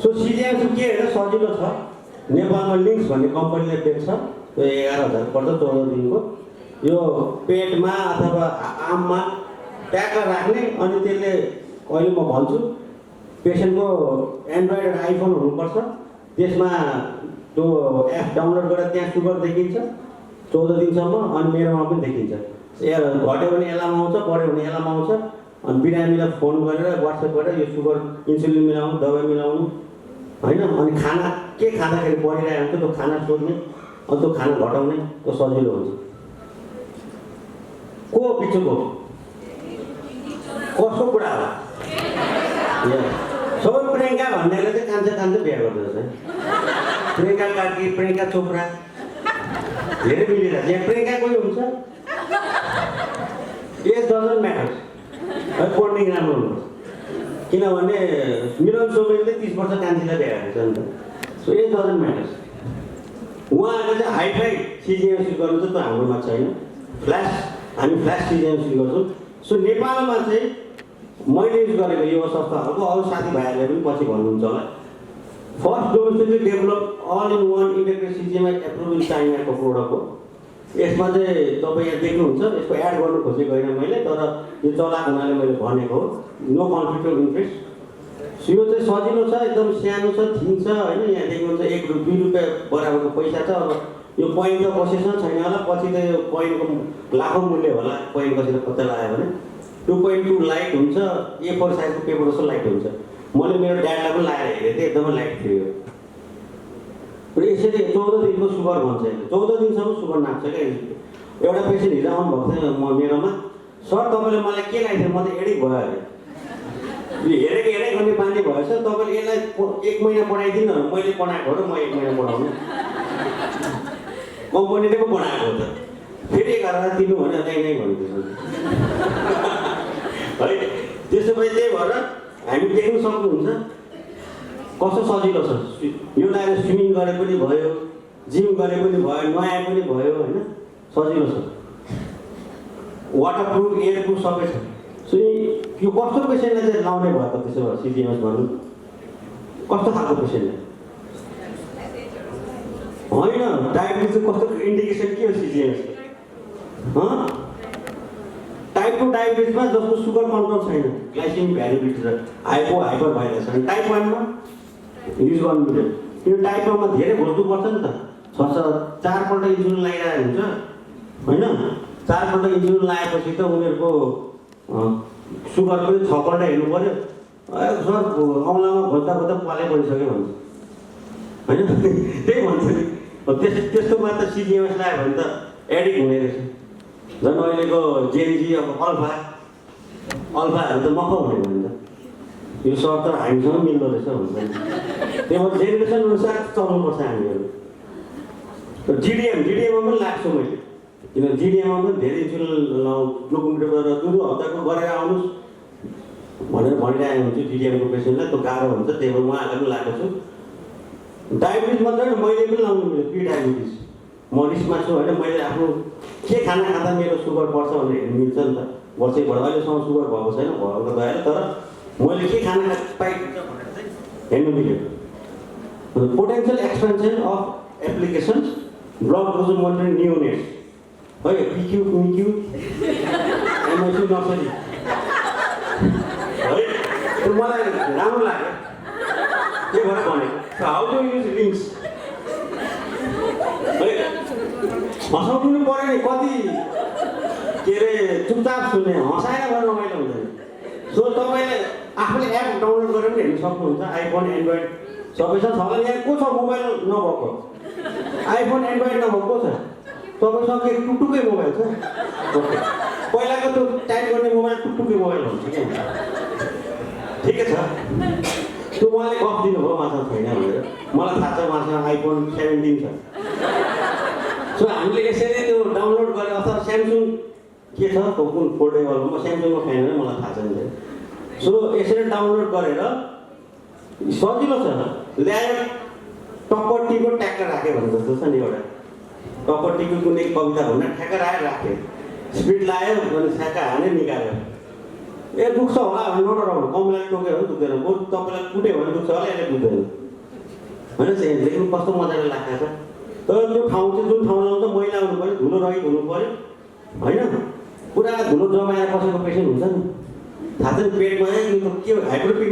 So सिजिएमएस के होइन सजिलो छ। नेपालमा लिङ्क्स भन्ने कम्पनीले बेच्छ, त्यो 11,000 पर्छ 14 दिनको। यो पेटमा अथवा आममा ट्याग राख्ने, अनि त्यसले अहिले म भन्छु पेसेन्टको एन्ड्रोइड र आइफोन हुनुपर्छ, त्यसमा त्यो एप डाउनलोड गरेर त्यहाँ सुगर देखिन्छ 14 दिनसम्म, अनि मेरोमा पनि देखिन्छ। घट्यो भने एलार्म आउँछ, बढ्यो भने एलार्म आउँछ, अनि बिरामीलाई फोन गरेर वाट्सएप गरेर यो सुगर इन्सुलिन मिलाउनु, दबाई मिलाउनु होइन, अनि खाना के खाँदाखेरि बढिरहेको हुन्छ त्यो खाना सोध्ने, अनि त्यो खाना घटाउने, त्यो सजिलो हुन्छ। को बिचको कसको कुरा हो? सबै प्रियङ्का भन्नेले चाहिँ कान्छे बिहा गर्दछ है। प्रियङ्का कार्की, प्रियङ्का चोपडा धेरै मिलिरहेको छ। यहाँ प्रियङ्का कोही हुन्छ? एज डजन्ट म्याटर है, पढ्ने राम्रो हुनुपर्छ। किनभने मिलन सोमेनले 30 वर्ष कान्छीलाई बिहा गरेको छ नि त। So as doesn't matter. उहाँहरूले चाहिँ हाइफाई सिजिएमएस गर्नु चाहिँ त्यो हाम्रोमा छैन। हामी फ्ल्यास सिजिएमएस गर्छौँ। सो नेपालमा चाहिँ मैले युज गरेको यो संस्थाहरूको अरू साथीभाइहरूले पनि पछि भन्नुहुन्छ होला। First domestically develop all in one integrated CGMS approve in चाइनाको प्रोडक्ट हो। यसमा चाहिँ तपाईँ यहाँ देख्नुहुन्छ, यसको एड गर्नु खोजेको होइन मैले, तर यो चलाएको हुनाले मैले भनेको हो। No conflict of interest. यो चाहिँ सजिलो छ, एकदम सानो छ, थिन छ होइन। यहाँ देख्नुहुन्छ 1 रुपियाँ 2 रुपियाँ बराबरको पैसा छ। अब यो पोइन्ट त बसेछ छैन होला, पछि त यो पोइन्टको लाखौँ मूल्य होला। पोइन्ट कसैले पत्ता लगायो भने 2.2 लाइट हुन्छ, A4 साइजको पेपर जस्तो लाइट हुन्छ। मैले मेरो ड्याडलाई पनि लगाएर हेरेको थिएँ, एकदमै लाइट थियो। र यसरी 14 दिनको सुगर भन्छ। 14 दिनसम्म सुगर नाप्छ क्या। एउटा पेसेन्ट हिजो आउनुभएको थियो मेरोमा, सर तपाईँले मलाई के लगाइदियो, म त एडिक भयो अरे। हेरेको हेरेकै गर्ने बानी भएछ, तपाईँले यसलाई 1 महिना पढाइदिनु, मैले बनाएको हो र म 1 महिना पढाउनु, कम्पनीले पो बनाएको हो त। फेरि 11 दिनु भने नै भनिदिन्छ है। त्यसो भए त्यही भएर हामी देख्नु सक्नुहुन्छ कस्तो सजिलो छ। यो लगाएर स्विमिङ गरे पनि भयो, जिम गरे पनि भयो, नुहाए पनि भयो होइन, सजिलो छ। वाटरप्रुफ, एयरप्रुफ सबै छ। सो यो कस्तो पेसेन्टले चाहिँ लाउने भयो त त्यसो भए सिजिएमएस भन्नु? कस्तो खालको पेसेन्टले? होइन, डायबिटिज चाहिँ कस्तो इन्डिकेसन के हो सिजिएमएसको? टाइप 2 डायबिटिजमा जसको सुगर कन्ट्रोल छैन, ग्लाइसेमिक भ्यारिएबिलिटी र हाइपर भइरहेछ भने टाइप 1मा युज गर्नु मिल्दैन। यो टाइप 1मा धेरै खोज्नुपर्छ नि त। 4 पल्ट इन्सुलिन लगाइरहेको हुन्छ होइन। 4 पल्ट इन्सुलिन लगाएपछि त उनीहरूको सुगर पनि 6 पल्ट हेर्नु पऱ्यो। सर औँलामा खोज्दा पालै परिसक्यो भन्छ होइन। त्यही भन्छ नि। त्यस्तोमा त सिजिएमएस लगायो भने त एडिक्ट हुने रहेछ। झन् अहिलेको जेनजी अब अल्फाहरू त मख हुने भयो नि त। यो सर त हामीसँग मिल्दो रहेछ भन्छ। त्यही भएर जेनेरेसन अनुसार चल्नुपर्छ हामीहरू। जिडिएममा पनि लाग्छु मैले, किनभने जिडिएममा पनि धेरै इन्सुलिन ग्लुकोमिटर गरेर 2 हप्ताको गरेर आउनुहोस् भनेर भनिरहेको हुन्छु जिडिएमको पेसेन्टलाई। त्यो गाह्रो हुन्छ, त्यही भएर उहाँहरूलाई पनि लगाएको छु। डायबिटिज मात्रै होइन, मैले पनि लाउनु मिल्यो प्रि डायबिटिज। म रिस्कमा छु होइन। मैले आफ्नो के खाना खाँदा मेरो सुगर बढ्छ भनेर हेर्नु मिल्छ नि त। वर्षैबाट अहिलेसम्म सुगर भएको छैन, भएको गएर, तर मैले के खाना पाइन्छ भनेर चाहिँ हेर्नु मिल्यो। Potential expansion of applications blood glucose monitoring neonates है, पिक्यू मिक्यू एमएसयू नर्सरी है। त्यो मलाई राम्रो लाग्यो, के भएर भनेको। हाउ टु युज लिङ्क्स है। हँसाउनु पऱ्यो नि, कति के अरे चुपचाप सुन्ने, हँसाएर गरेर रमाइलो हुँदैन। सो तपाईँले आफूले एप डाउनलोड गरेर पनि हेर्नु सक्नुहुन्छ। आइफोन, एन्ड्रोइड सबै छ। भने यहाँ को छ मोबाइल नभएको? आइफोन, एन्ड्रोइड नभएको छ? तपाईँसँग टुकटुकै मोबाइल छ। पहिलाको त्यो टाइप गर्ने मोबाइल टुकटुकै मोबाइल हुन्छ क्या। ठिकै छ, त्यो उहाँले गफ दिनुभयो उहाँसँग छैन भनेर। मलाई थाहा छ उहाँसँग आइफोन 17 छ। सो हामीले यसरी त्यो डाउनलोड गरेर, अथवा स्यामसङ के छ कुन फोल्डेबलमा, म स्यामसङको फ्यान हो, मलाई थाहा छैन। सो यसरी डाउनलोड गरेर सजिलो छ। ल्याएर टप्पटीको ट्याक्क राख्यो भने जस्तो छ नि। एउटा टप्पटीको कुनै कविता भन्न ठ्याक्क राखेर राख्यो, स्पिड लायो भने छ्याक्क हाने निकाल्यो। ए दुख्छ होला भने नडराउनु, कमलाले टोकेर पनि दुख्दैन, बरु तपाईँलाई कुट्यो भने दुख्छ होला, यसले दुख्दैन होइन। लेकिन कस्तो मजाले लाग्छ छ। तर त्यो ठाउँ चाहिँ जुन ठाउँमा आउँछ मैला हुनु पऱ्यो, धुलो रहित हुनु पऱ्यो होइन। पुरा धुलो जमाएर बसेको पेसेन्ट हुन्छ नि, थाहा छ नि पेटमा के हाइड्रोपिक